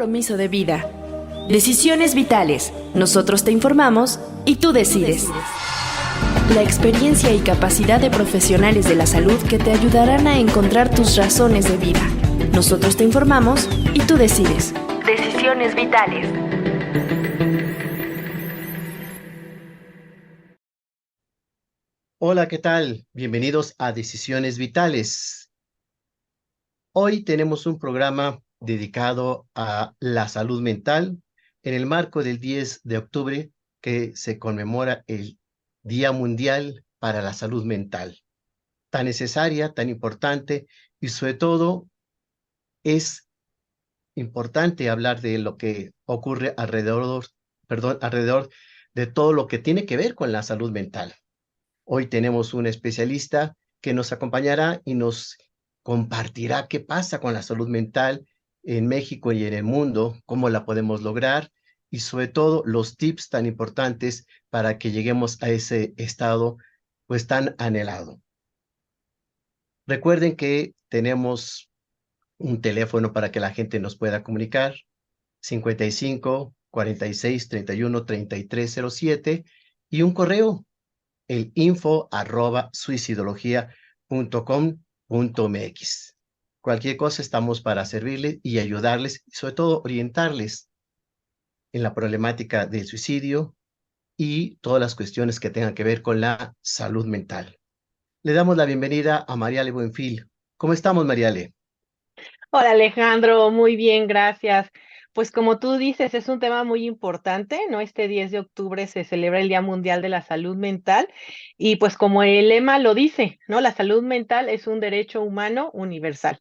compromiso de vida. Decisiones vitales. Nosotros te informamos y tú decides. La experiencia y capacidad de profesionales de la salud que te ayudarán a encontrar tus razones de vida. Nosotros te informamos y tú decides. Decisiones vitales. Hola, ¿qué tal? Bienvenidos a Decisiones Vitales. Hoy tenemos un programa dedicado a la salud mental en el marco del 10 de octubre que se conmemora el Día Mundial para la Salud Mental. Tan necesaria, tan importante y sobre todo es importante hablar de lo que ocurre alrededor de todo lo que tiene que ver con la salud mental. Hoy tenemos un especialista que nos acompañará y nos compartirá qué pasa con la salud mental en México y en el mundo, cómo la podemos lograr y sobre todo los tips tan importantes para que lleguemos a ese estado pues tan anhelado. Recuerden que tenemos un teléfono para que la gente nos pueda comunicar, 55 46 31 3307 y un correo, el info@suicidología.com.mx. Cualquier cosa estamos para servirles y ayudarles y sobre todo orientarles en la problemática del suicidio y todas las cuestiones que tengan que ver con la salud mental. Le damos la bienvenida a Mariale Buenfil. ¿Cómo estamos, Mariale? Hola Alejandro, muy bien, gracias. Pues como tú dices, es un tema muy importante, ¿no? Este 10 de octubre se celebra el Día Mundial de la Salud Mental y pues como el lema lo dice, ¿no? La salud mental es un derecho humano universal.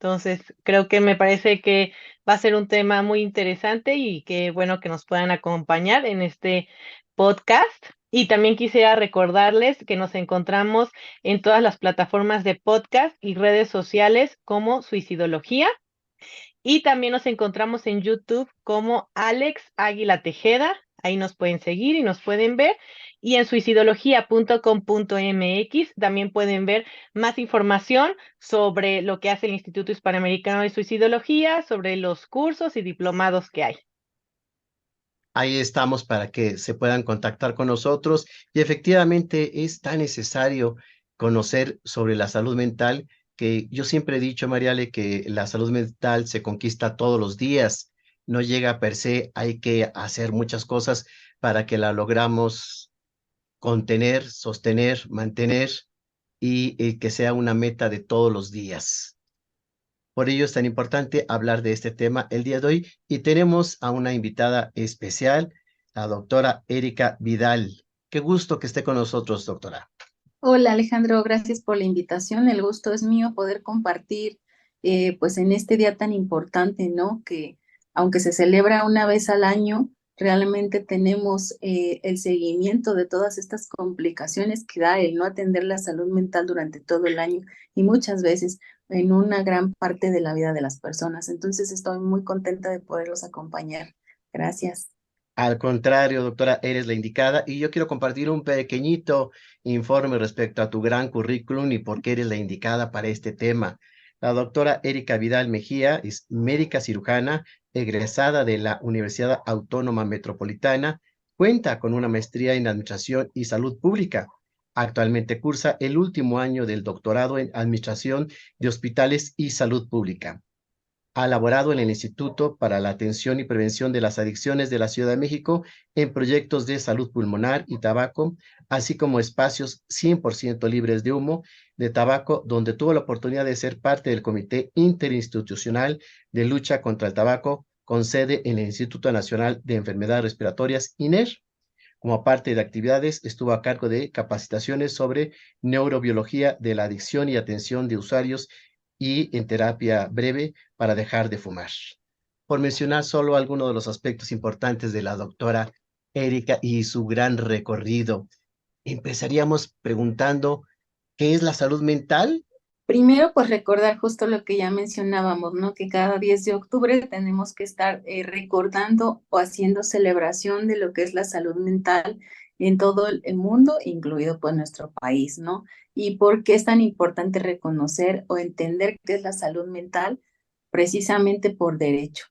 Entonces, creo que me parece que va a ser un tema muy interesante y qué bueno que nos puedan acompañar en este podcast. Y también quisiera recordarles que nos encontramos en todas las plataformas de podcast y redes sociales como Suicidología. Y también nos encontramos en YouTube como Alex Águila Tejeda. Ahí nos pueden seguir y nos pueden ver. Y en suicidología.com.mx también pueden ver más información sobre lo que hace el Instituto Hispanoamericano de Suicidología, sobre los cursos y diplomados que hay. Ahí estamos para que se puedan contactar con nosotros y efectivamente es tan necesario conocer sobre la salud mental que yo siempre he dicho, Mariale, que la salud mental se conquista todos los días, no llega per se, hay que hacer muchas cosas para que la logramos contener, sostener, mantener y que sea una meta de todos los días. Por ello es tan importante hablar de este tema el día de hoy y tenemos a una invitada especial, la doctora Erika Vidal. Qué gusto que esté con nosotros, doctora. Hola Alejandro, gracias por la invitación. El gusto es mío poder compartir pues en este día tan importante, ¿no? Que aunque se celebra una vez al año, realmente tenemos el seguimiento de todas estas complicaciones que da el no atender la salud mental durante todo el año y muchas veces en una gran parte de la vida de las personas. Entonces estoy muy contenta de poderlos acompañar. Gracias. Al contrario, doctora, eres la indicada y yo quiero compartir un pequeñito informe respecto a tu gran currículum y por qué eres la indicada para este tema. La doctora Erika Vidal Mejía es médica cirujana egresada de la Universidad Autónoma Metropolitana, cuenta con una maestría en Administración y Salud Pública. Actualmente cursa el último año del doctorado en Administración de Hospitales y Salud Pública. Ha laborado en el Instituto para la Atención y Prevención de las Adicciones de la Ciudad de México en proyectos de salud pulmonar y tabaco, así como espacios 100% libres de humo de tabaco, donde tuvo la oportunidad de ser parte del Comité Interinstitucional de Lucha contra el Tabaco, con sede en el Instituto Nacional de Enfermedades Respiratorias, INER. Como parte de actividades, estuvo a cargo de capacitaciones sobre neurobiología de la adicción y atención de usuarios y en terapia breve para dejar de fumar. Por mencionar solo algunos de los aspectos importantes de la doctora Erika y su gran recorrido, empezaríamos preguntando, ¿qué es la salud mental? Primero, pues recordar justo lo que ya mencionábamos, ¿no? Que cada 10 de octubre tenemos que estar recordando o haciendo celebración de lo que es la salud mental en todo el mundo, incluido pues nuestro país, ¿no? Y por qué es tan importante reconocer o entender qué es la salud mental, precisamente por derecho.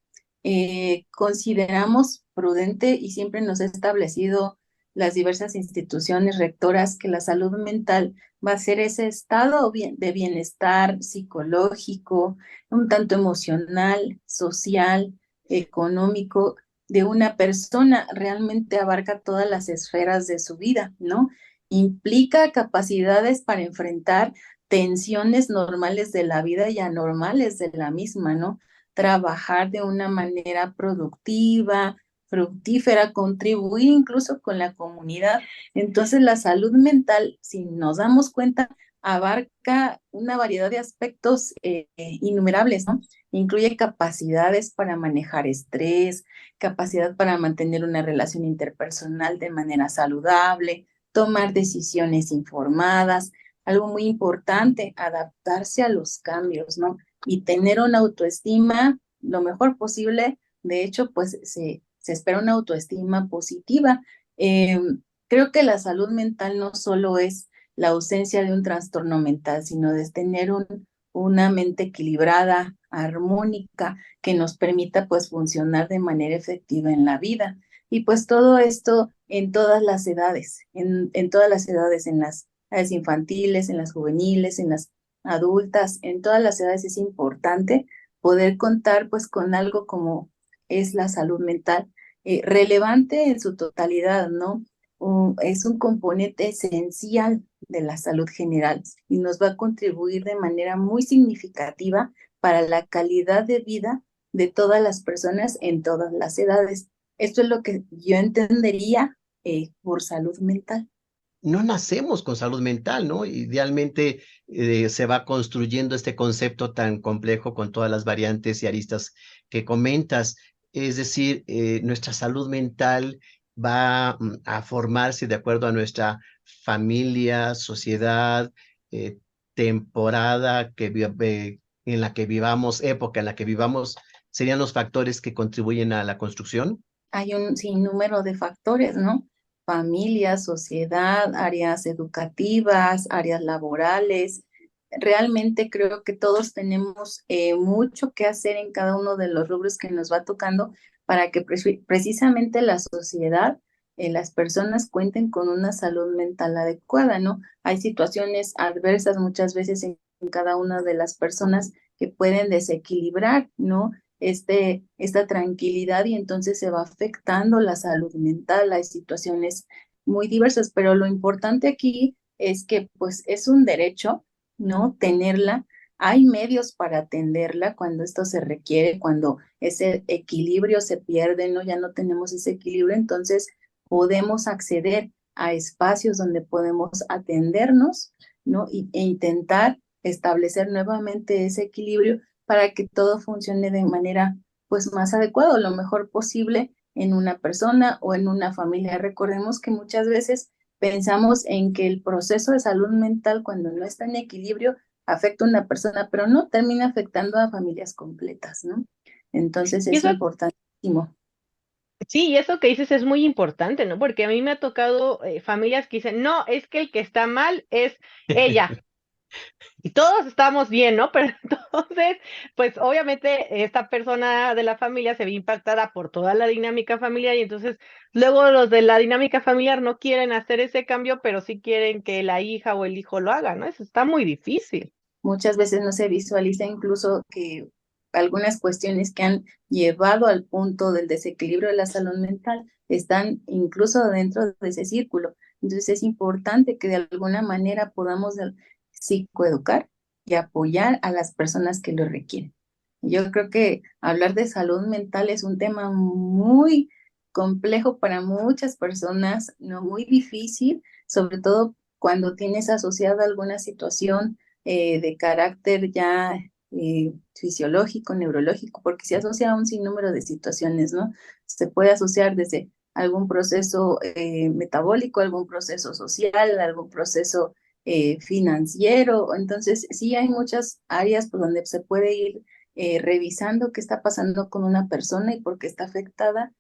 consideramos prudente y siempre nos ha establecido las diversas instituciones rectoras que la salud mental va a ser ese estado de bienestar psicológico, un tanto emocional, social, económico de una persona. Realmente abarca todas las esferas de su vida, ¿no? Implica capacidades para enfrentar tensiones normales de la vida y anormales de la misma, ¿no? Trabajar de una manera productiva, fructífera, contribuir incluso con la comunidad. Entonces, la salud mental, si nos damos cuenta, abarca una variedad de aspectos innumerables, ¿no? Incluye capacidades para manejar estrés, capacidad para mantener una relación interpersonal de manera saludable, tomar decisiones informadas, algo muy importante, adaptarse a los cambios, ¿no? Y tener una autoestima lo mejor posible. De hecho, pues se espera una autoestima positiva. Eh, Creo que la salud mental no solo es la ausencia de un trastorno mental, sino de tener una mente equilibrada, armónica, que nos permita pues funcionar de manera efectiva en la vida. Y pues todo esto en todas las edades, en todas las edades, en las edades infantiles, en las juveniles, en las adultas, en todas las edades es importante poder contar pues con algo como es la salud mental, relevante en su totalidad, ¿no? Es un componente esencial de la salud general y nos va a contribuir de manera muy significativa para la calidad de vida de todas las personas en todas las edades. Esto es lo que yo entendería por salud mental. No nacemos con salud mental, ¿no? Idealmente se va construyendo este concepto tan complejo con todas las variantes y aristas que comentas. Es decir, nuestra salud mental va a formarse de acuerdo a nuestra familia, sociedad, eh, temporada en la que vivamos, época en la que vivamos, serían los factores que contribuyen a la construcción. Hay un sinnúmero de factores, ¿no? Familia, sociedad, áreas educativas, áreas laborales. Realmente creo que todos tenemos mucho que hacer en cada uno de los rubros que nos va tocando para que precisamente la sociedad, las personas cuenten con una salud mental adecuada, ¿no? Hay situaciones adversas muchas veces en cada una de las personas que pueden desequilibrar, ¿no? Esta tranquilidad y entonces se va afectando la salud mental. Hay situaciones muy diversas, pero lo importante aquí es que pues es un derecho, ¿no? Tenerla. Hay medios para atenderla cuando esto se requiere, cuando ese equilibrio se pierde, ¿no? Ya no tenemos ese equilibrio, entonces podemos acceder a espacios donde podemos atendernos, ¿no? E intentar establecer nuevamente ese equilibrio para que todo funcione de manera pues más adecuada o lo mejor posible en una persona o en una familia. Recordemos que muchas veces pensamos en que el proceso de salud mental cuando no está en equilibrio afecta a una persona, pero no termina afectando a familias completas, ¿no? Entonces Y es eso, importantísimo. sí, y eso que dices es muy importante, ¿no? Porque a mí me ha tocado familias que dicen, no, es que el que está mal es ella. Y todos estamos bien, ¿no? Pero entonces, pues obviamente esta persona de la familia se ve impactada por toda la dinámica familiar y entonces luego los de la dinámica familiar no quieren hacer ese cambio, pero sí quieren que la hija o el hijo lo haga, ¿no? Eso está muy difícil. Muchas veces no se visualiza incluso que algunas cuestiones que han llevado al punto del desequilibrio de la salud mental están incluso dentro de ese círculo. Entonces es importante que de alguna manera podamos psicoeducar y apoyar a las personas que lo requieren. Yo creo que hablar de salud mental es un tema muy complejo para muchas personas, no muy difícil, sobre todo cuando tienes asociada alguna situación de carácter ya fisiológico, neurológico, porque se asocia a un sinnúmero de situaciones, ¿no? Se puede asociar desde algún proceso metabólico, algún proceso social, algún proceso financiero. Entonces, sí hay muchas áreas por donde se puede ir revisando qué está pasando con una persona y por qué está afectada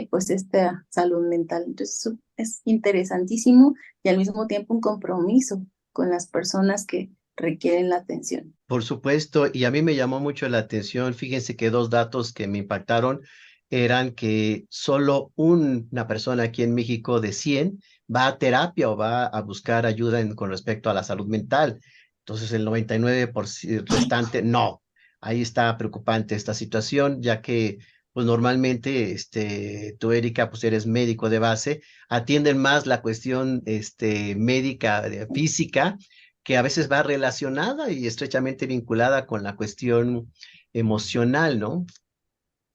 pues esta salud mental. Entonces, es interesantísimo y al mismo tiempo un compromiso con las personas que requieren la atención. Por supuesto, y a mí me llamó mucho la atención, fíjense que dos datos que me impactaron eran que solo una persona aquí en México de 100 va a terapia o va a buscar ayuda con respecto a la salud mental. Entonces el 99% restante no. Ahí está preocupante esta situación, ya que pues normalmente tú, Erika, pues eres médico de base, atienden más la cuestión médica, física, que a veces va relacionada y estrechamente vinculada con la cuestión emocional, ¿no?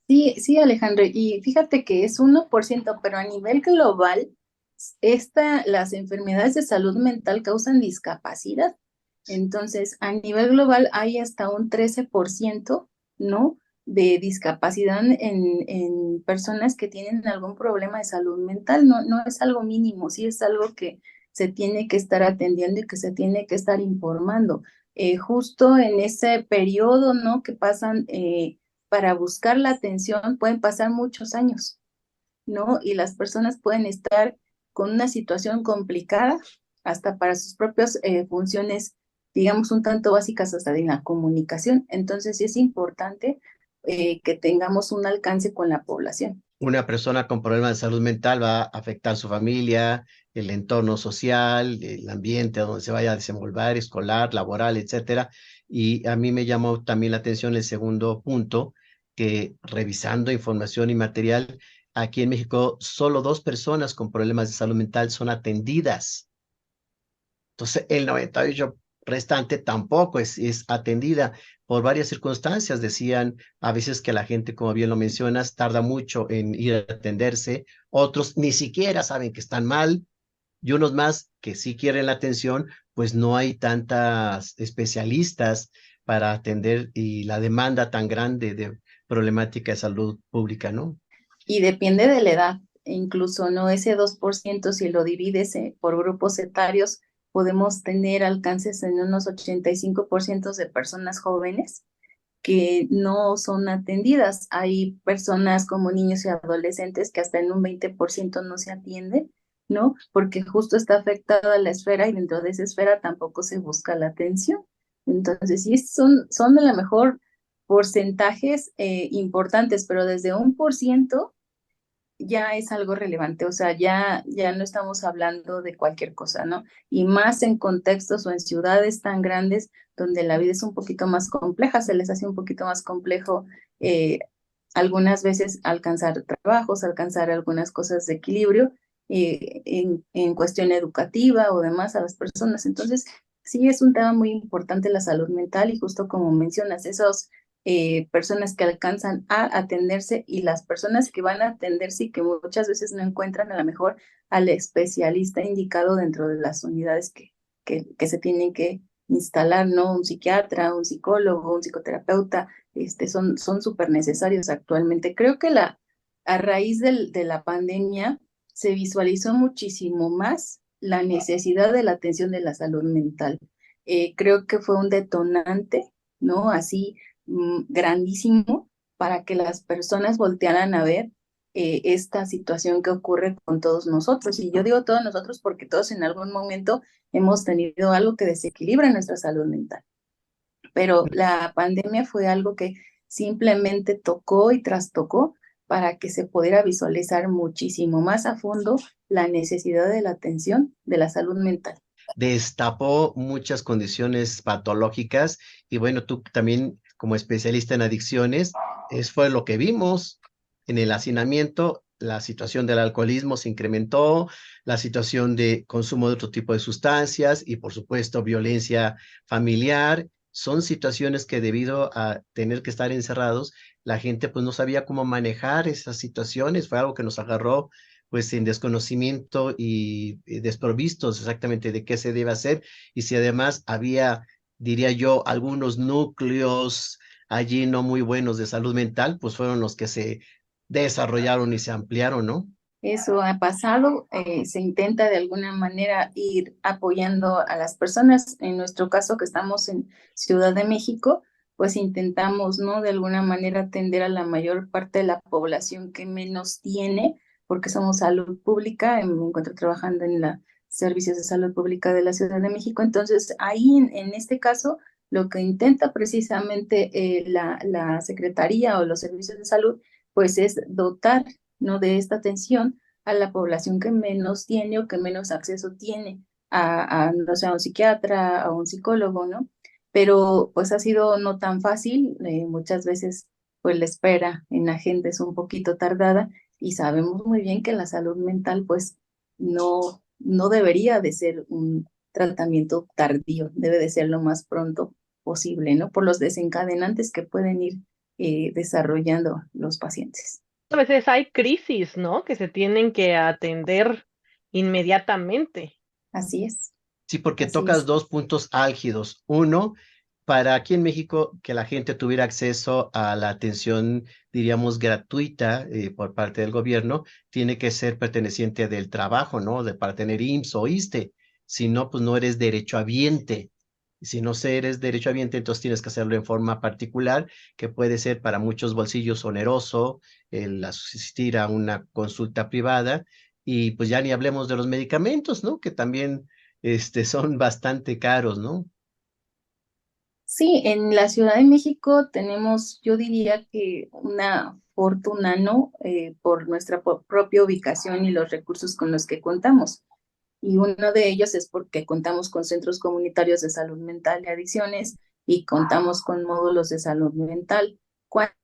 Sí, sí, Alejandro, y fíjate que es 1%, pero a nivel global, las enfermedades de salud mental causan discapacidad. Entonces, a nivel global hay hasta un 13%, ¿no? De discapacidad en personas que tienen algún problema de salud mental. No, no es algo mínimo, sí es algo que se tiene que estar atendiendo y que se tiene que estar informando. Justo en ese periodo, ¿no? Que pasan para buscar la atención, pueden pasar muchos años, ¿no? Y las personas pueden estar con una situación complicada hasta para sus propias funciones, digamos, un tanto básicas hasta de la comunicación. Entonces, sí es importante que tengamos un alcance con la población. Una persona con problemas de salud mental va a afectar su familia, el entorno social, el ambiente donde se vaya a desenvolver, escolar, laboral, etcétera. Y a mí me llamó también la atención el segundo punto, que revisando información y material, aquí en México solo 2 personas con problemas de salud mental son atendidas. Entonces, el 98 restante tampoco es atendida por varias circunstancias. Decían a veces que la gente, como bien lo mencionas, tarda mucho en ir a atenderse. Otros ni siquiera saben que están mal. Y unos más que sí quieren la atención, pues no hay tantas especialistas para atender y la demanda tan grande de problemática de salud pública, ¿no? Y depende de la edad, incluso no ese 2%, si lo divides por grupos etarios, podemos tener alcances en unos 85% de personas jóvenes que no son atendidas. Hay personas como niños y adolescentes que hasta en un 20% no se atienden, ¿no? Porque justo está afectada la esfera y dentro de esa esfera tampoco se busca la atención. Entonces, sí, son de la mejor porcentajes importantes, pero desde 1% ya es algo relevante, o sea, ya no estamos hablando de cualquier cosa, ¿no? Y más en contextos o en ciudades tan grandes donde la vida es un poquito más compleja, se les hace un poquito más complejo algunas veces alcanzar trabajos, alcanzar algunas cosas de equilibrio en cuestión educativa o demás a las personas. Entonces, sí es un tema muy importante la salud mental y justo como mencionas, esos personas que alcanzan a atenderse y las personas que van a atenderse y que muchas veces no encuentran a lo mejor al especialista indicado dentro de las unidades que se tienen que instalar, ¿no? Un psiquiatra, un psicólogo, un psicoterapeuta, son súper necesarios actualmente. Creo que a raíz de la pandemia se visualizó muchísimo más la necesidad de la atención de la salud mental. Creo que fue un detonante, ¿no? Así grandísimo para que las personas voltearan a ver esta situación que ocurre con todos nosotros. Y yo digo todos nosotros porque todos en algún momento hemos tenido algo que desequilibra nuestra salud mental. Pero la pandemia fue algo que simplemente tocó y trastocó para que se pudiera visualizar muchísimo más a fondo la necesidad de la atención de la salud mental. Destapó muchas condiciones patológicas y bueno, tú también como especialista en adicciones, fue lo que vimos en el hacinamiento. La situación del alcoholismo se incrementó, la situación de consumo de otro tipo de sustancias y por supuesto violencia familiar. Son situaciones que debido a tener que estar encerrados, la gente pues no sabía cómo manejar esas situaciones. Fue algo que nos agarró pues en desconocimiento y desprovistos exactamente de qué se debe hacer y si además había, diría yo, algunos núcleos allí no muy buenos de salud mental, pues fueron los que se desarrollaron y se ampliaron, ¿no? Eso ha pasado, se intenta de alguna manera ir apoyando a las personas. En nuestro caso, que estamos en Ciudad de México, pues intentamos, ¿no? De alguna manera atender a la mayor parte de la población que menos tiene, porque somos salud pública. Me encuentro trabajando en la Servicios de Salud Pública de la Ciudad de México. Entonces, ahí en este caso, lo que intenta precisamente la Secretaría o los servicios de salud, pues es dotar, ¿no?, de esta atención a la población que menos tiene o que menos acceso tiene no sé, a un psiquiatra, a un psicólogo, ¿no? Pero pues ha sido no tan fácil, muchas veces pues la espera en la gente es un poquito tardada y sabemos muy bien que la salud mental pues no debería de ser un tratamiento tardío, debe de ser lo más pronto posible, ¿no? Por los desencadenantes que pueden ir desarrollando los pacientes. A veces hay crisis, ¿no? Que se tienen que atender inmediatamente. Así es, Sí, porque así tocas es. dos puntos álgidos. Uno, para aquí en México, que la gente tuviera acceso a la atención, diríamos, gratuita por parte del gobierno, tiene que ser perteneciente del trabajo, ¿no? Para tener IMSS o ISSSTE. Si no, pues no eres derechohabiente. Si no eres derechohabiente, entonces tienes que hacerlo en forma particular, que puede ser para muchos bolsillos oneroso, el asistir a una consulta privada, y pues ya ni hablemos de los medicamentos, ¿no? Que también son bastante caros, ¿no? Sí, en la Ciudad de México tenemos, yo diría que una fortuna, ¿no? Por nuestra propia ubicación y los recursos con los que contamos. Y uno de ellos es porque contamos con centros comunitarios de salud mental y adicciones y contamos con módulos de salud mental. ¿Cuántos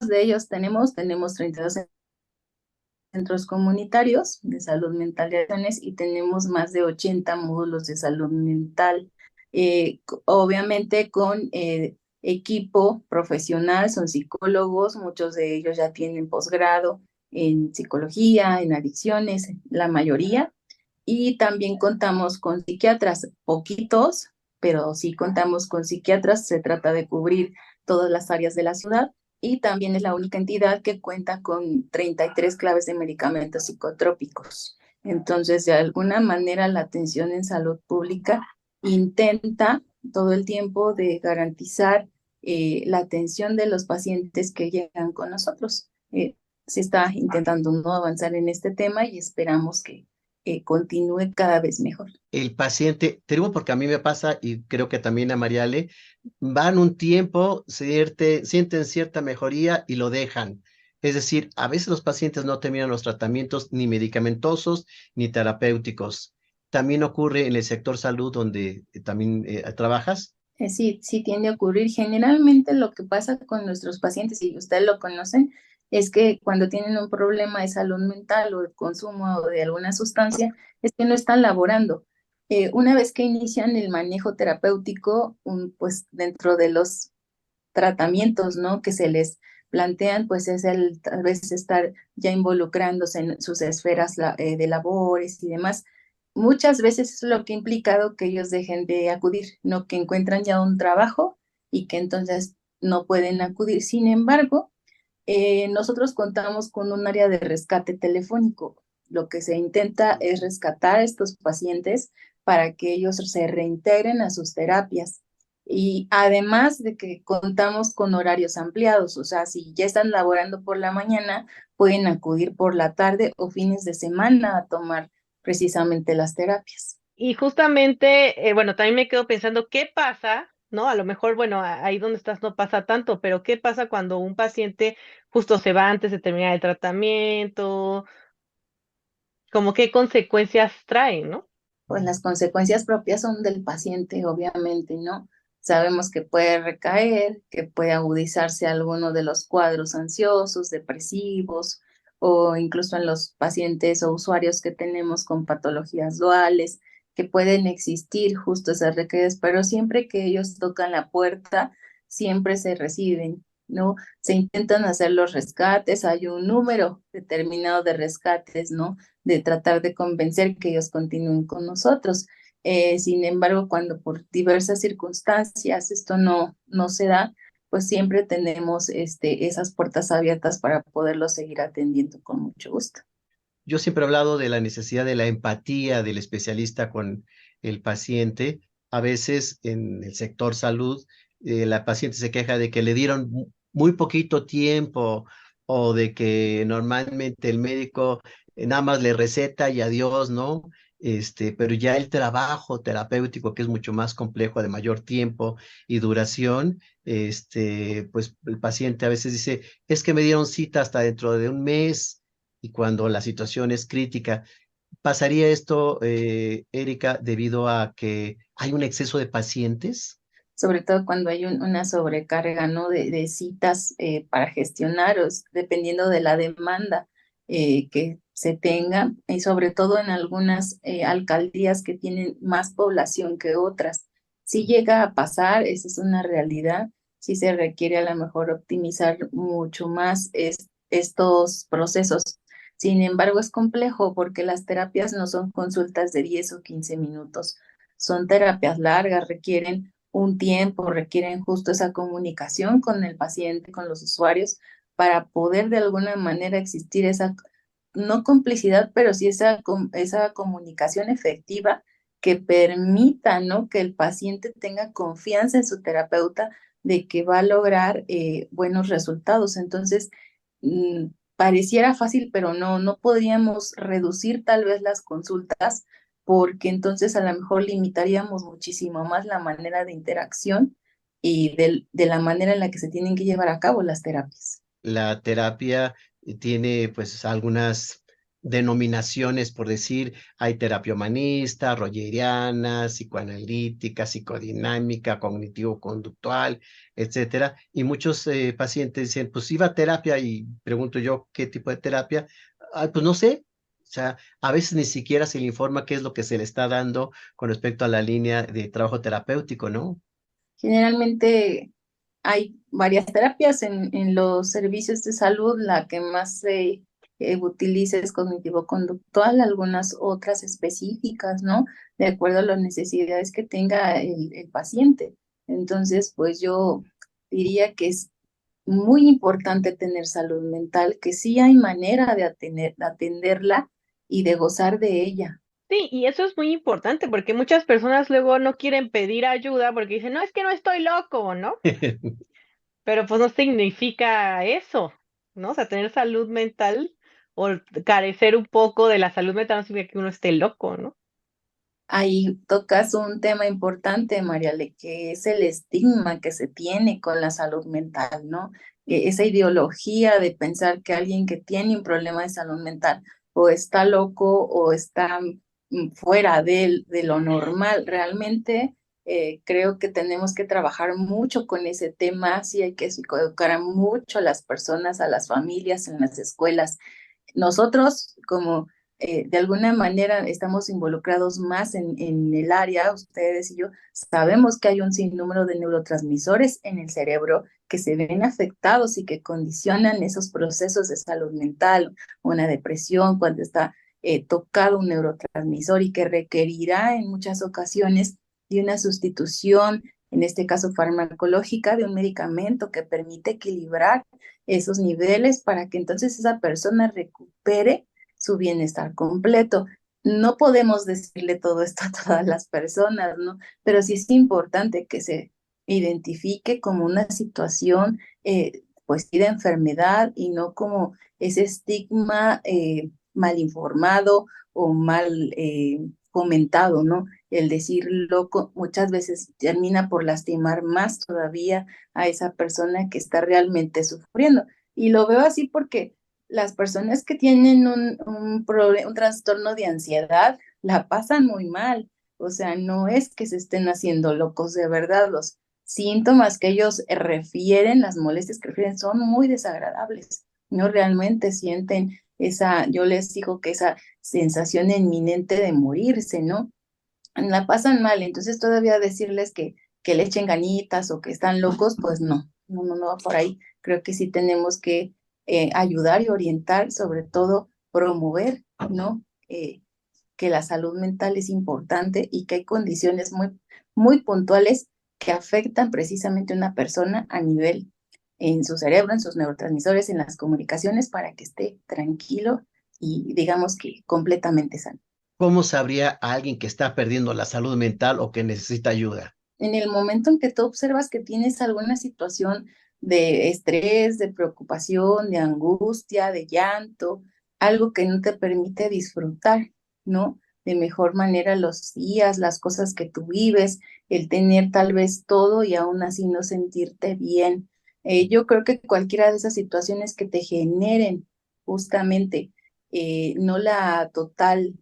de ellos tenemos? Tenemos 32 centros comunitarios de salud mental y adicciones y tenemos más de 80 módulos de salud mental. Obviamente con equipo profesional, son psicólogos, muchos de ellos ya tienen posgrado en psicología, en adicciones, la mayoría, y también contamos con psiquiatras, poquitos, pero sí contamos con psiquiatras, se trata de cubrir todas las áreas de la ciudad y también es la única entidad que cuenta con 33 claves de medicamentos psicotrópicos. Entonces, de alguna manera, la atención en salud pública intenta todo el tiempo de garantizar la atención de los pacientes que llegan con nosotros. Se está intentando no avanzar en este tema y esperamos que continúe cada vez mejor. El paciente, te digo porque a mí me pasa y creo que también a Mariale, van un tiempo, sienten cierta mejoría y lo dejan. Es decir, a veces los pacientes no terminan los tratamientos ni medicamentosos ni terapéuticos. También ocurre en el sector salud donde también trabajas. Sí, sí tiende a ocurrir. Generalmente lo que pasa con nuestros pacientes, y ustedes lo conocen, es que cuando tienen un problema de salud mental o de consumo o de alguna sustancia, es que no están laborando. Una vez que inician el manejo terapéutico, pues dentro de los tratamientos, ¿no?, que se les plantean, pues es el tal vez estar ya involucrándose en sus esferas de labores y demás. Muchas veces es lo que ha implicado que ellos dejen de acudir, no que encuentran ya un trabajo y que entonces no pueden acudir. Sin embargo, nosotros contamos con un área de rescate telefónico. Lo que se intenta es rescatar a estos pacientes para que ellos se reintegren a sus terapias. Y además de que contamos con horarios ampliados, o sea, si ya están laborando por la mañana, pueden acudir por la tarde o fines de semana a tomar precisamente las terapias. Y justamente, bueno, también me quedo pensando, ¿qué pasa? ¿No? A lo mejor, bueno, ahí donde estás no pasa tanto, pero ¿qué pasa cuando un paciente justo se va antes de terminar el tratamiento? ¿Como qué consecuencias trae, no? Pues las consecuencias propias son del paciente, obviamente, ¿no? Sabemos que puede recaer, que puede agudizarse alguno de los cuadros ansiosos, depresivos, o incluso en los pacientes o usuarios que tenemos con patologías duales, que pueden existir justo esas recaídas, pero siempre que ellos tocan la puerta, siempre se reciben, ¿no? Se intentan hacer los rescates, hay un número determinado de rescates, ¿no?, de tratar de convencer que ellos continúen con nosotros. Sin embargo, cuando por diversas circunstancias esto no se da, pues siempre tenemos esas puertas abiertas para poderlos seguir atendiendo con mucho gusto. Yo siempre he hablado de la necesidad de la empatía del especialista con el paciente. A veces en el sector salud, la paciente se queja de que le dieron muy poquito tiempo o de que normalmente el médico nada más le receta y adiós, ¿no? pero ya el trabajo terapéutico, que es mucho más complejo, de mayor tiempo y duración, pues el paciente a veces dice, es que me dieron cita hasta dentro de un mes y cuando la situación es crítica. ¿Pasaría esto, Erika, debido a que hay un exceso de pacientes? Sobre todo cuando hay una sobrecarga, ¿no? De citas para gestionar, dependiendo de la demanda que se tenga, y sobre todo en algunas alcaldías que tienen más población que otras. Si llega a pasar, esa es una realidad, sí se requiere a lo mejor optimizar mucho más estos procesos. Sin embargo, es complejo porque las terapias no son consultas de 10 o 15 minutos, son terapias largas, requieren un tiempo, requieren justo esa comunicación con el paciente, con los usuarios, para poder de alguna manera existir esa, no complicidad, pero sí esa comunicación efectiva que permita, ¿no? Que el paciente tenga confianza en su terapeuta de que va a lograr buenos resultados. Entonces, pareciera fácil, pero no podríamos reducir tal vez las consultas porque entonces a lo mejor limitaríamos muchísimo más la manera de interacción y de la manera en la que se tienen que llevar a cabo las terapias. La terapia tiene pues algunas denominaciones, por decir, hay terapia humanista, rogeriana, psicoanalítica, psicodinámica, cognitivo-conductual, etcétera. Y muchos pacientes dicen, pues iba a terapia y pregunto yo, ¿qué tipo de terapia? "Ah, pues no sé. O sea, a veces ni siquiera se le informa qué es lo que se le está dando con respecto a la línea de trabajo terapéutico, ¿no? Generalmente hay varias terapias en los servicios de salud, la que más se utiliza es cognitivo-conductual, algunas otras específicas, ¿no? De acuerdo a las necesidades que tenga el paciente. Entonces, pues yo diría que es muy importante tener salud mental, que sí hay manera de atenderla y de gozar de ella. Sí, y eso es muy importante porque muchas personas luego no quieren pedir ayuda porque dicen, no, es que no estoy loco, ¿no? Pero pues no significa eso, ¿no? O sea, tener salud mental o carecer un poco de la salud mental no significa que uno esté loco, ¿no? Ahí tocas un tema importante, Mariale, que es el estigma que se tiene con la salud mental, ¿no? Esa ideología de pensar que alguien que tiene un problema de salud mental o está loco o está fuera de lo normal. Realmente creo que tenemos que trabajar mucho con ese tema, sí hay que psicoeducar a mucho a las personas, a las familias, en las escuelas. Nosotros, como de alguna manera estamos involucrados más en el área, ustedes y yo, sabemos que hay un sinnúmero de neurotransmisores en el cerebro que se ven afectados y que condicionan esos procesos de salud mental, una depresión cuando está tocado un neurotransmisor y que requerirá en muchas ocasiones de una sustitución, en este caso farmacológica, de un medicamento que permite equilibrar esos niveles para que entonces esa persona recupere su bienestar completo. No podemos decirle todo esto a todas las personas, ¿no? Pero sí es importante que se identifique como una situación, pues, sí, de enfermedad y no como ese estigma mal informado o mal comentado, ¿no? El decir loco muchas veces termina por lastimar más todavía a esa persona que está realmente sufriendo. Y lo veo así porque las personas que tienen un trastorno de ansiedad la pasan muy mal. O sea, no es que se estén haciendo locos de verdad. Los síntomas que ellos refieren, las molestias que refieren, son muy desagradables. No realmente sienten yo les digo que esa sensación inminente de morirse, ¿no? La pasan mal. Entonces todavía decirles que le echen ganitas o que están locos, pues no va por ahí. Creo que sí tenemos que ayudar y orientar, sobre todo promover, ¿no? Que la salud mental es importante y que hay condiciones muy puntuales que afectan precisamente a una persona a nivel en su cerebro, en sus neurotransmisores, en las comunicaciones, para que esté tranquilo y digamos que completamente sano. ¿Cómo sabría a alguien que está perdiendo la salud mental o que necesita ayuda? En el momento en que tú observas que tienes alguna situación de estrés, de preocupación, de angustia, de llanto, algo que no te permite disfrutar, ¿no? de mejor manera los días, las cosas que tú vives, el tener tal vez todo y aún así no sentirte bien. Yo creo que cualquiera de esas situaciones que te generen justamente no la total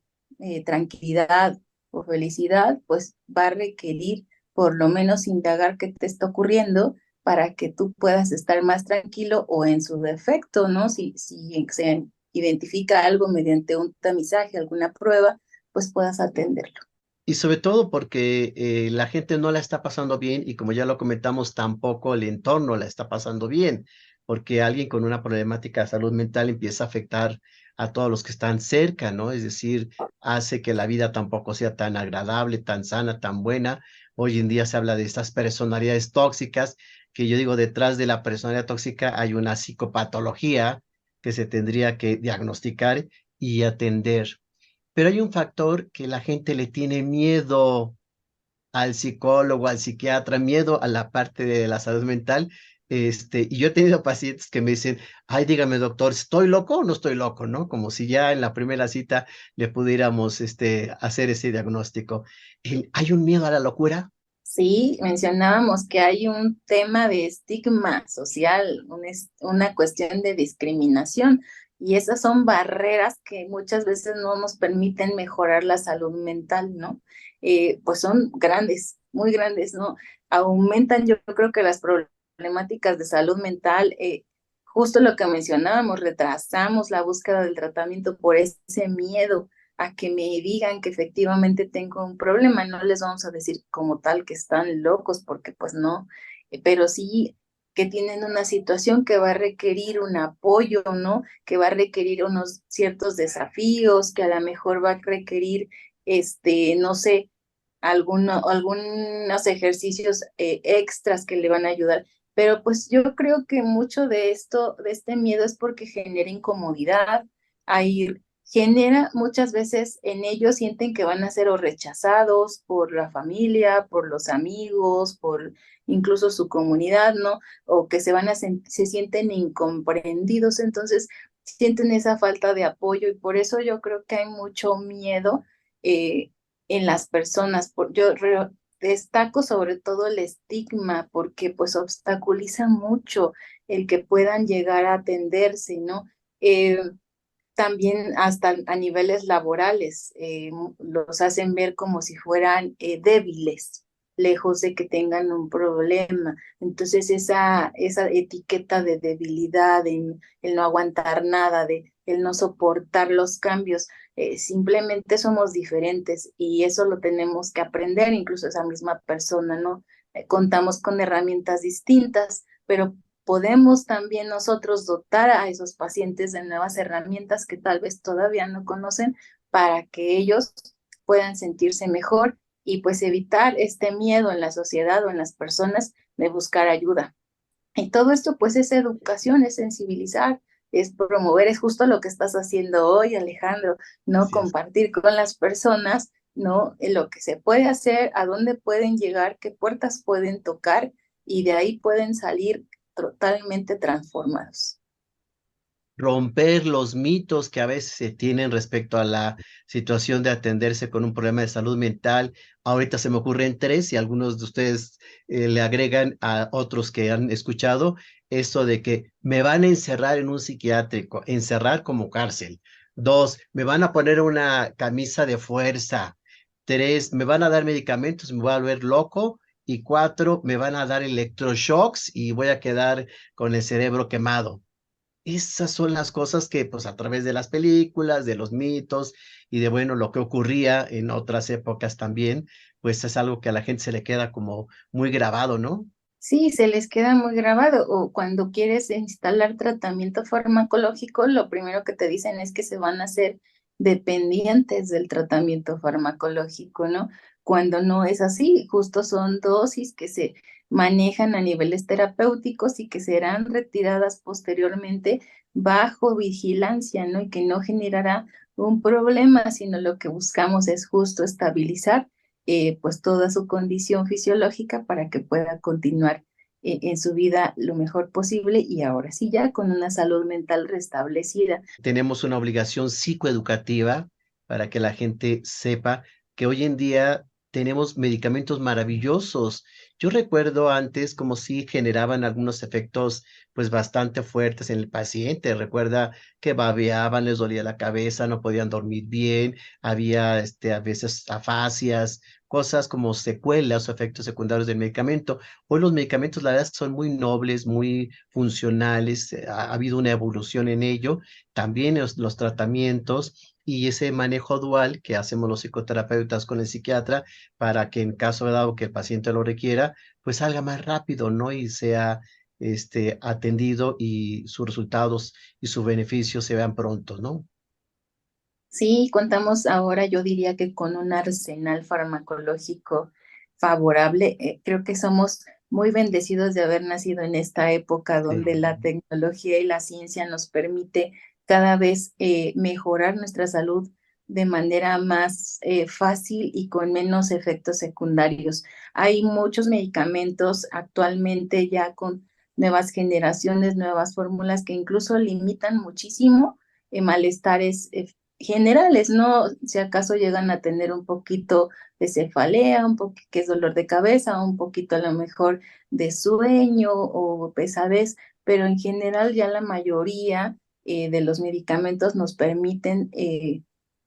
tranquilidad o felicidad, pues va a requerir por lo menos indagar qué te está ocurriendo para que tú puedas estar más tranquilo o en su defecto, ¿no? Si se identifica algo mediante un tamizaje, alguna prueba, pues puedas atenderlo. Y sobre todo porque la gente no la está pasando bien y como ya lo comentamos, tampoco el entorno la está pasando bien, porque alguien con una problemática de salud mental empieza a afectar a todos los que están cerca, ¿no? Es decir, hace que la vida tampoco sea tan agradable, tan sana, tan buena. Hoy en día se habla de estas personalidades tóxicas, que yo digo, detrás de la personalidad tóxica hay una psicopatología que se tendría que diagnosticar y atender. Pero hay un factor que la gente le tiene miedo al psicólogo, al psiquiatra, miedo a la parte de la salud mental. Y yo he tenido pacientes que me dicen, ay, dígame, doctor, ¿estoy loco o no estoy loco? ¿No? Como si ya en la primera cita le pudiéramos, hacer ese diagnóstico. ¿Hay un miedo a la locura? Sí, mencionábamos que hay un tema de estigma social, una cuestión de discriminación, y esas son barreras que muchas veces no nos permiten mejorar la salud mental, ¿no? Pues son grandes, muy grandes, ¿no? Aumentan, yo creo que las problemáticas de salud mental, justo lo que mencionábamos, retrasamos la búsqueda del tratamiento por ese miedo a que me digan que efectivamente tengo un problema. No les vamos a decir como tal que están locos, porque pues no, pero sí que tienen una situación que va a requerir un apoyo, ¿no? Que va a requerir unos ciertos desafíos, que a lo mejor va a requerir, no sé, algunos ejercicios extras que le van a ayudar. Pero pues yo creo que mucho de esto, de este miedo es porque genera incomodidad. Hay genera muchas veces en ellos sienten que van a ser o rechazados por la familia, por los amigos, por incluso su comunidad, ¿no? O que se sienten incomprendidos, entonces sienten esa falta de apoyo y por eso yo creo que hay mucho miedo eh, en las personas. Destaco sobre todo el estigma porque pues obstaculiza mucho el que puedan llegar a atenderse, ¿no? Eh, También hasta a niveles laborales, los hacen ver como si fueran débiles, lejos de que tengan un problema. Entonces esa etiqueta de debilidad, en el no aguantar nada, de el no soportar los cambios, simplemente somos diferentes y eso lo tenemos que aprender, incluso esa misma persona, ¿no? Contamos con herramientas distintas, pero podemos también nosotros dotar a esos pacientes de nuevas herramientas que tal vez todavía no conocen para que ellos puedan sentirse mejor y pues evitar este miedo en la sociedad o en las personas de buscar ayuda. Y todo esto pues es educación, es sensibilizar, es promover, es justo lo que estás haciendo hoy, Alejandro, ¿no? Así es. Compartir con las personas, ¿no? Lo que se puede hacer, a dónde pueden llegar, qué puertas pueden tocar y de ahí pueden salir totalmente transformados. Romper los mitos que a veces se tienen respecto a la situación de atenderse con un problema de salud mental. Ahorita se me ocurren tres y algunos de ustedes le agregan a otros que han escuchado esto de que me van a encerrar en un psiquiátrico, encerrar como cárcel. Dos, me van a poner una camisa de fuerza. Tres, me van a dar medicamentos, me voy a volver loco. Y cuatro, me van a dar electroshocks y voy a quedar con el cerebro quemado. Esas son las cosas que, pues, a través de las películas, de los mitos y de, bueno, lo que ocurría en otras épocas también, pues es algo que a la gente se le queda como muy grabado, ¿no? Sí, se les queda muy grabado. O cuando quieres instalar tratamiento farmacológico, lo primero que te dicen es que se van a hacer dependientes del tratamiento farmacológico, ¿no? Cuando no es así, justo son dosis que se manejan a niveles terapéuticos y que serán retiradas posteriormente bajo vigilancia, ¿no? Y que no generará un problema, sino lo que buscamos es justo estabilizar pues toda su condición fisiológica para que pueda continuar en su vida lo mejor posible y ahora sí ya con una salud mental restablecida. Tenemos una obligación psicoeducativa para que la gente sepa que hoy en día tenemos medicamentos maravillosos. Yo recuerdo antes como si generaban algunos efectos pues bastante fuertes en el paciente. Recuerda que babeaban, les dolía la cabeza, no podían dormir bien, había a veces afasias, cosas como secuelas o efectos secundarios del medicamento. Hoy los medicamentos, la verdad, es que son muy nobles, muy funcionales, ha habido una evolución en ello, también los tratamientos y ese manejo dual que hacemos los psicoterapeutas con el psiquiatra para que en caso dado que el paciente lo requiera, pues salga más rápido, ¿no? Y sea atendido y sus resultados y sus beneficios se vean pronto, ¿no? Sí, contamos ahora, yo diría que con un arsenal farmacológico favorable. Creo que somos muy bendecidos de haber nacido en esta época donde la Sí. tecnología y la ciencia nos permite cada vez mejorar nuestra salud de manera más fácil y con menos efectos secundarios. Hay muchos medicamentos actualmente ya con nuevas generaciones, nuevas fórmulas que incluso limitan muchísimo malestares generales, ¿no? Si acaso llegan a tener un poquito de cefalea, un poquito que es dolor de cabeza, un poquito a lo mejor de sueño o pesadez, pero en general ya la mayoría de los medicamentos nos permiten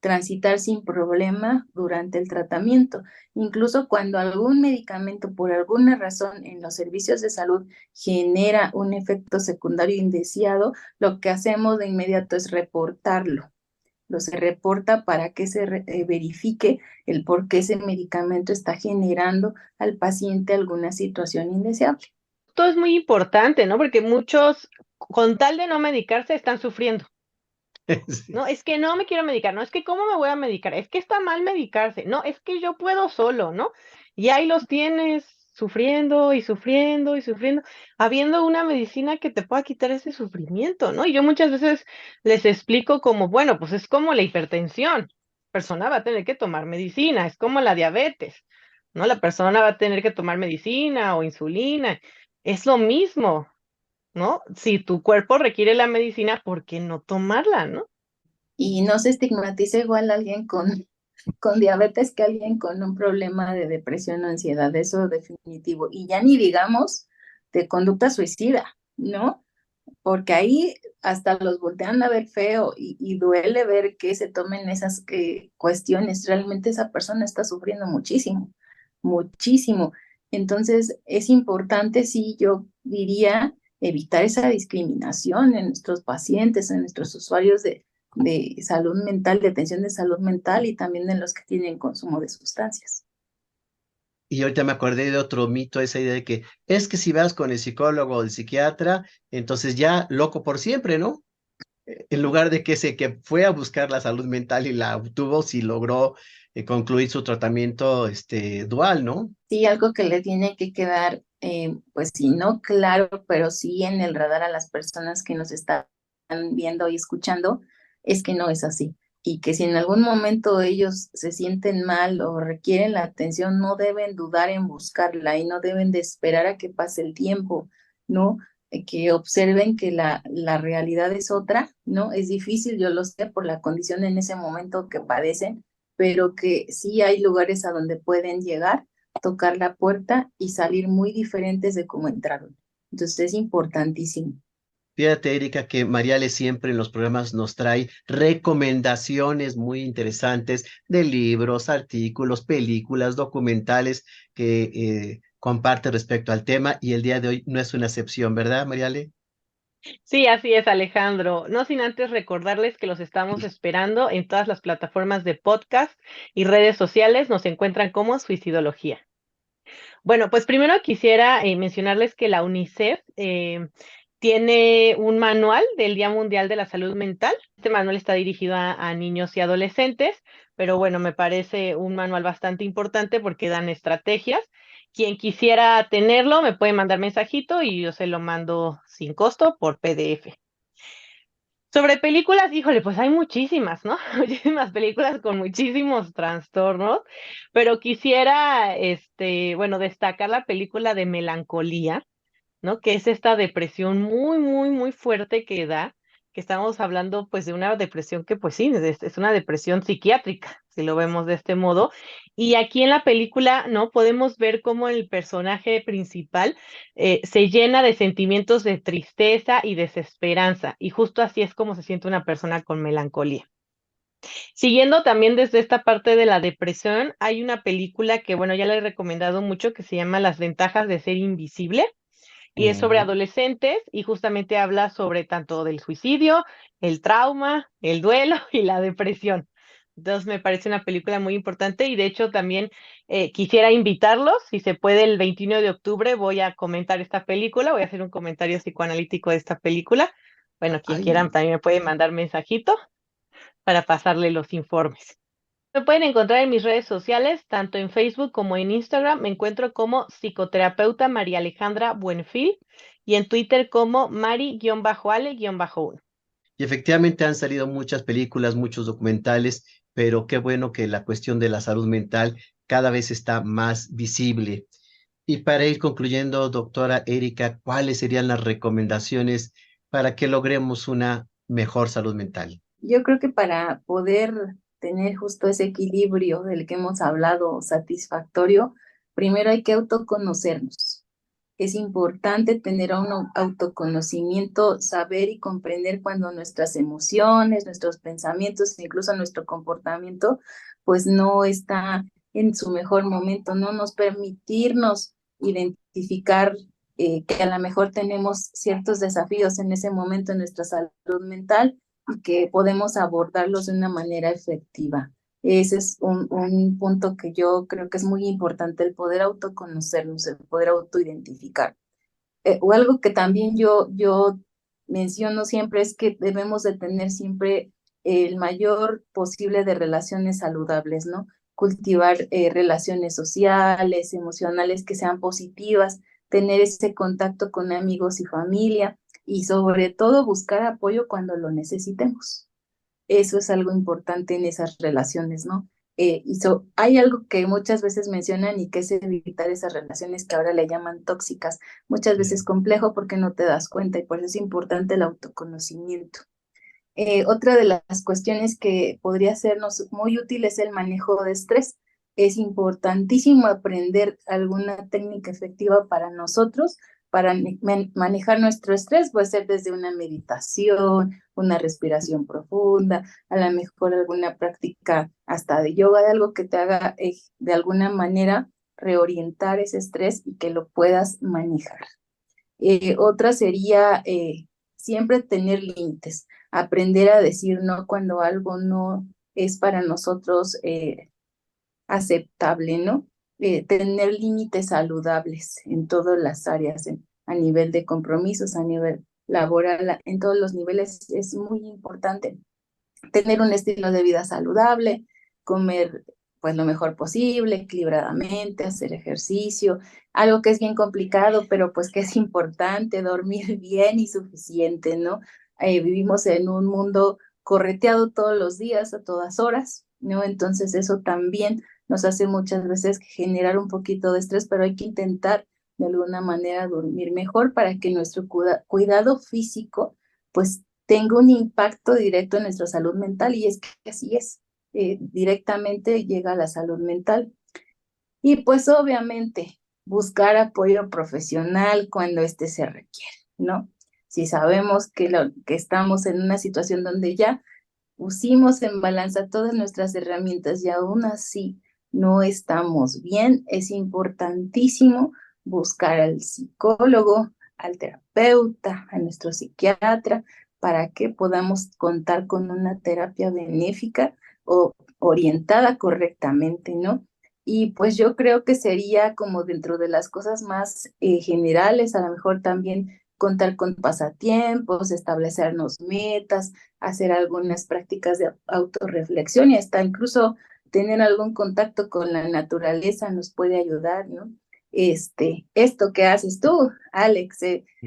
transitar sin problema durante el tratamiento. Incluso cuando algún medicamento por alguna razón en los servicios de salud genera un efecto secundario indeseado, lo que hacemos de inmediato es reportarlo. Lo se reporta para que se verifique el por qué ese medicamento está generando al paciente alguna situación indeseable. Esto es muy importante, ¿no? Porque muchos, con tal de no medicarse, están sufriendo. Sí. No, es que no me quiero medicar, no, es que cómo me voy a medicar, es que está mal medicarse, no, es que yo puedo solo, ¿no? Y ahí los tienes sufriendo y sufriendo y sufriendo, habiendo una medicina que te pueda quitar ese sufrimiento, ¿no? Y yo muchas veces les explico como, bueno, pues es como la hipertensión, la persona va a tener que tomar medicina, es como la diabetes, ¿no? La persona va a tener que tomar medicina o insulina, es lo mismo, ¿no? Si tu cuerpo requiere la medicina, ¿por qué no tomarla, no? Y no se estigmatiza igual a alguien con diabetes que alguien con un problema de depresión o ansiedad, eso definitivo. Y ya ni digamos de conducta suicida, ¿no? Porque ahí hasta los voltean a ver feo y duele ver que se tomen esas cuestiones. Realmente esa persona está sufriendo muchísimo, muchísimo. Entonces es importante, sí, yo diría, evitar esa discriminación en nuestros pacientes, en nuestros usuarios de salud mental, de atención de salud mental y también en los que tienen consumo de sustancias. Y ahorita me acordé de otro mito, esa idea de que es que si vas con el psicólogo o el psiquiatra, entonces ya loco por siempre, ¿no? En lugar de que ese que fue a buscar la salud mental y la obtuvo, si logró concluir su tratamiento dual, ¿no? Sí, algo que le tiene que quedar, pues sí, no claro, pero sí en el radar a las personas que nos están viendo y escuchando, es que no es así. Y que si en algún momento ellos se sienten mal o requieren la atención, no deben dudar en buscarla y no deben de esperar a que pase el tiempo, ¿no? Que observen que la realidad es otra, ¿no? Es difícil, yo lo sé, por la condición en ese momento que padecen, pero que sí hay lugares a donde pueden llegar, tocar la puerta y salir muy diferentes de cómo entraron. Entonces es importantísimo. Fíjate, Erika, que Mariale siempre en los programas nos trae recomendaciones muy interesantes de libros, artículos, películas, documentales que comparte respecto al tema y el día de hoy no es una excepción, ¿verdad, Mariale? Sí, así es, Alejandro. No sin antes recordarles que los estamos esperando en todas las plataformas de podcast y redes sociales. Nos encuentran como Suicidología. Bueno, pues primero quisiera mencionarles que la UNICEF tiene un manual del Día Mundial de la Salud Mental. Este manual está dirigido a niños y adolescentes, pero bueno, me parece un manual bastante importante porque dan estrategias. Quien quisiera tenerlo me puede mandar mensajito y yo se lo mando sin costo por PDF. Sobre películas, híjole, pues hay muchísimas, ¿no? Muchísimas películas con muchísimos trastornos, pero quisiera, bueno, destacar la película de Melancolía, ¿no? Que es esta depresión muy, muy, muy fuerte que da. que estamos hablando pues de una depresión que pues sí, es una depresión psiquiátrica, si lo vemos de este modo. Y aquí en la película, ¿no? Podemos ver cómo el personaje principal se llena de sentimientos de tristeza y desesperanza, y justo así es como se siente una persona con melancolía. Siguiendo también desde esta parte de la depresión, hay una película que, bueno, ya le he recomendado mucho que se llama Las ventajas de ser invisible y es sobre Mm. adolescentes y justamente habla sobre tanto del suicidio, el trauma, el duelo y la depresión. Entonces me parece una película muy importante y de hecho también quisiera invitarlos, si se puede el 21 de octubre voy a comentar esta película, voy a hacer un comentario psicoanalítico de esta película. Bueno, quien quiera Ay, también me puede mandar mensajito para pasarle los informes. Me pueden encontrar en mis redes sociales, tanto en Facebook como en Instagram. Me encuentro como psicoterapeuta María Alejandra Buenfil y en Twitter como Mari-Ale-1. y efectivamente han salido muchas películas, muchos documentales, pero qué bueno que la cuestión de la salud mental cada vez está más visible. Y para ir concluyendo, doctora Erika, ¿cuáles serían las recomendaciones para que logremos una mejor salud mental? Yo creo que para poder tener justo ese equilibrio del que hemos hablado satisfactorio, primero hay que autoconocernos. Es importante tener un autoconocimiento, saber y comprender cuando nuestras emociones, nuestros pensamientos, incluso nuestro comportamiento, pues no está en su mejor momento, no nos permitirnos identificar que a lo mejor tenemos ciertos desafíos en ese momento en nuestra salud mental y que podemos abordarlos de una manera efectiva. Ese es un punto que yo creo que es muy importante, el poder autoconocernos, el poder autoidentificar. O algo que también yo menciono siempre es que debemos de tener siempre el mayor posible de relaciones saludables, ¿no? Cultivar relaciones sociales, emocionales que sean positivas, tener ese contacto con amigos y familia y sobre todo buscar apoyo cuando lo necesitemos. Eso es algo importante en esas relaciones, ¿no? Hay algo que muchas veces mencionan y que es evitar esas relaciones que ahora le llaman tóxicas. Muchas veces complejo porque no te das cuenta y por eso es importante el autoconocimiento. Otra de las cuestiones que podría sernos muy útil es el manejo de estrés. Es importantísimo aprender alguna técnica efectiva para nosotros, para manejar nuestro estrés. Puede ser desde una meditación, una respiración profunda, a lo mejor alguna práctica hasta de yoga, de algo que te haga de alguna manera reorientar ese estrés y que lo puedas manejar. Otra sería siempre tener límites, aprender a decir no cuando algo no es para nosotros aceptable, ¿no? Tener límites saludables en todas las áreas, a nivel de compromisos, a nivel laboral, en todos los niveles es muy importante tener un estilo de vida saludable, comer pues lo mejor posible, equilibradamente, hacer ejercicio, algo que es bien complicado, pero pues que es importante, dormir bien y suficiente, ¿no? Vivimos en un mundo correteado todos los días, a todas horas, ¿no? Entonces eso también nos hace muchas veces generar un poquito de estrés, pero hay que intentar de alguna manera dormir mejor para que nuestro cuidado físico pues tenga un impacto directo en nuestra salud mental y es que así es, directamente llega a la salud mental. Y pues obviamente buscar apoyo profesional cuando éste se requiere, ¿no? Si sabemos que estamos en una situación donde ya pusimos en balanza todas nuestras herramientas y aún así no estamos bien, es importantísimo buscar al psicólogo, al terapeuta, a nuestro psiquiatra, para que podamos contar con una terapia benéfica o orientada correctamente, ¿no? Y pues yo creo que sería como dentro de las cosas más generales, a lo mejor también contar con pasatiempos, establecernos metas, hacer algunas prácticas de autorreflexión y hasta incluso tener algún contacto con la naturaleza nos puede ayudar, ¿no? Esto que haces tú, Alex,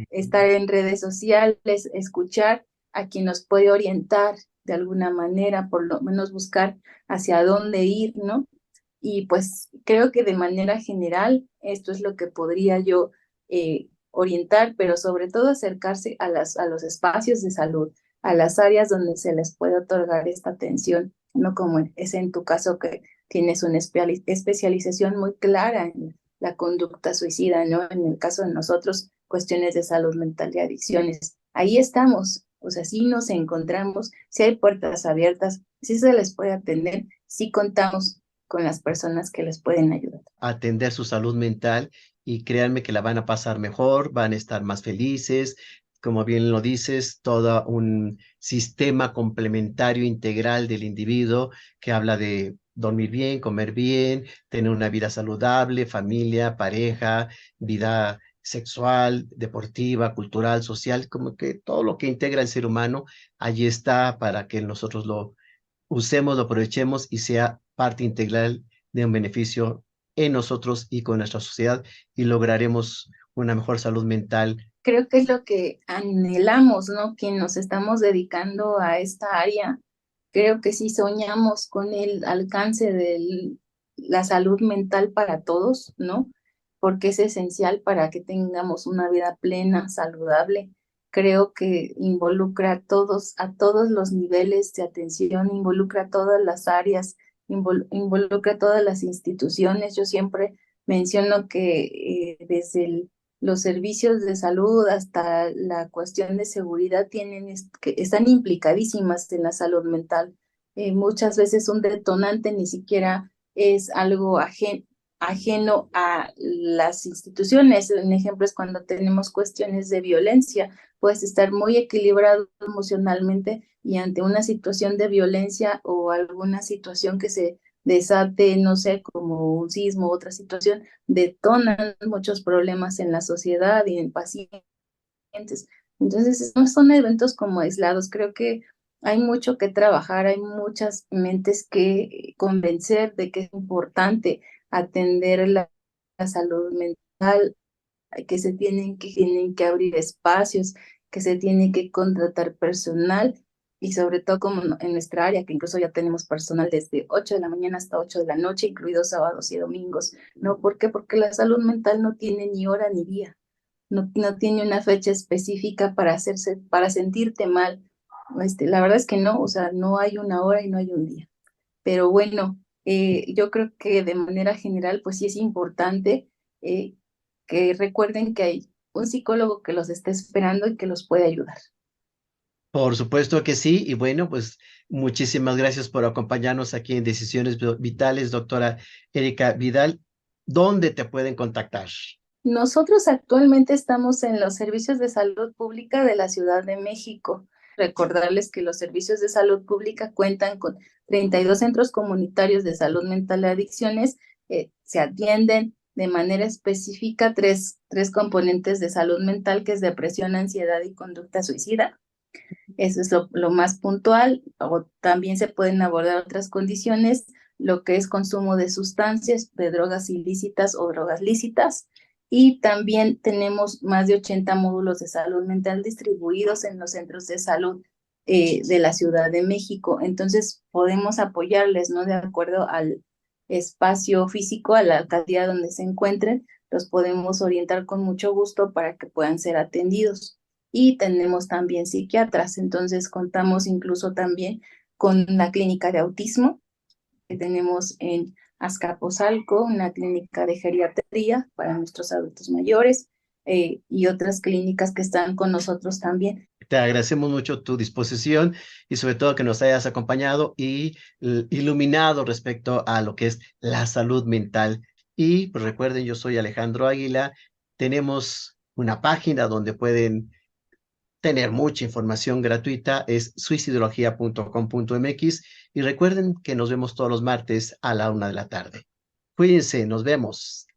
estar en redes sociales, escuchar a quien nos puede orientar de alguna manera, por lo menos buscar hacia dónde ir, ¿no? Y pues creo que de manera general esto es lo que podría yo orientar, pero sobre todo acercarse a los espacios de salud. a las áreas donde se les puede otorgar esta atención, no como es en tu caso que tienes una especialización muy clara en la conducta suicida, ¿no? En el caso de nosotros, cuestiones de salud mental y adicciones. Ahí estamos, o sea, sí nos encontramos, sí hay puertas abiertas, sí se les puede atender, sí contamos con las personas que les pueden ayudar. Atender su salud mental y créanme que la van a pasar mejor, van a estar más felices, como bien lo dices, todo un sistema complementario integral del individuo que habla de dormir bien, comer bien, tener una vida saludable, familia, pareja, vida sexual, deportiva, cultural, social, como que todo lo que integra el ser humano, allí está para que nosotros lo usemos, lo aprovechemos y sea parte integral de un beneficio en nosotros y con nuestra sociedad y lograremos una mejor salud mental. Creo que es lo que anhelamos, ¿no? Quien nos estamos dedicando a esta área, creo que sí soñamos con el alcance de la salud mental para todos, ¿no? Porque es esencial para que tengamos una vida plena, saludable. Creo que involucra a todos los niveles de atención, involucra a todas las áreas, involucra a todas las instituciones. Yo siempre menciono que desde los servicios de salud hasta la cuestión de seguridad que están implicadísimas en la salud mental. Muchas veces un detonante ni siquiera es algo ajeno a las instituciones. Un ejemplo es cuando tenemos cuestiones de violencia. Puedes estar muy equilibrado emocionalmente y ante una situación de violencia o alguna situación que se desate, no sé, como un sismo u otra situación, detonan muchos problemas en la sociedad y en pacientes. Entonces, no son eventos como aislados. Creo que hay mucho que trabajar, hay muchas mentes que convencer de que es importante atender la salud mental, que tienen que abrir espacios, que se tiene que contratar personal y sobre todo como en nuestra área, que incluso ya tenemos personal desde 8 de la mañana hasta 8 de la noche, incluidos sábados y domingos, ¿no? ¿Por qué? Porque la salud mental no tiene ni hora ni día, no tiene una fecha específica para sentirte mal. La verdad es que no, o sea, no hay una hora y no hay un día. Pero bueno, yo creo que de manera general, pues sí es importante eh, que recuerden que hay un psicólogo que los está esperando y que los puede ayudar. Por supuesto que sí, y bueno, pues muchísimas gracias por acompañarnos aquí en Decisiones Vitales, doctora Erika Vidal. ¿Dónde te pueden contactar? Nosotros actualmente estamos en los servicios de salud pública de la Ciudad de México. Recordarles que los servicios de salud pública cuentan con 32 centros comunitarios de salud mental y adicciones. Se atienden de manera específica tres componentes de salud mental, que es depresión, ansiedad y conducta suicida. Eso es lo más puntual. O también se pueden abordar otras condiciones, lo que es consumo de sustancias, de drogas ilícitas o drogas lícitas. Y también tenemos más de 80 módulos de salud mental distribuidos en los centros de salud de la Ciudad de México. Entonces, podemos apoyarles, ¿no? De acuerdo al espacio físico, a la alcaldía donde se encuentren, los podemos orientar con mucho gusto para que puedan ser atendidos. Y tenemos también psiquiatras, entonces contamos incluso también con la clínica de autismo que tenemos en Azcapotzalco, una clínica de geriatría para nuestros adultos mayores y otras clínicas que están con nosotros también. Te agradecemos mucho tu disposición y sobre todo que nos hayas acompañado y iluminado respecto a lo que es la salud mental. Y pues recuerden, yo soy Alejandro Águila. Tenemos una página donde pueden tener mucha información gratuita, es suicidología.com.mx y recuerden que nos vemos todos los martes a la 1 de la tarde. Cuídense, nos vemos.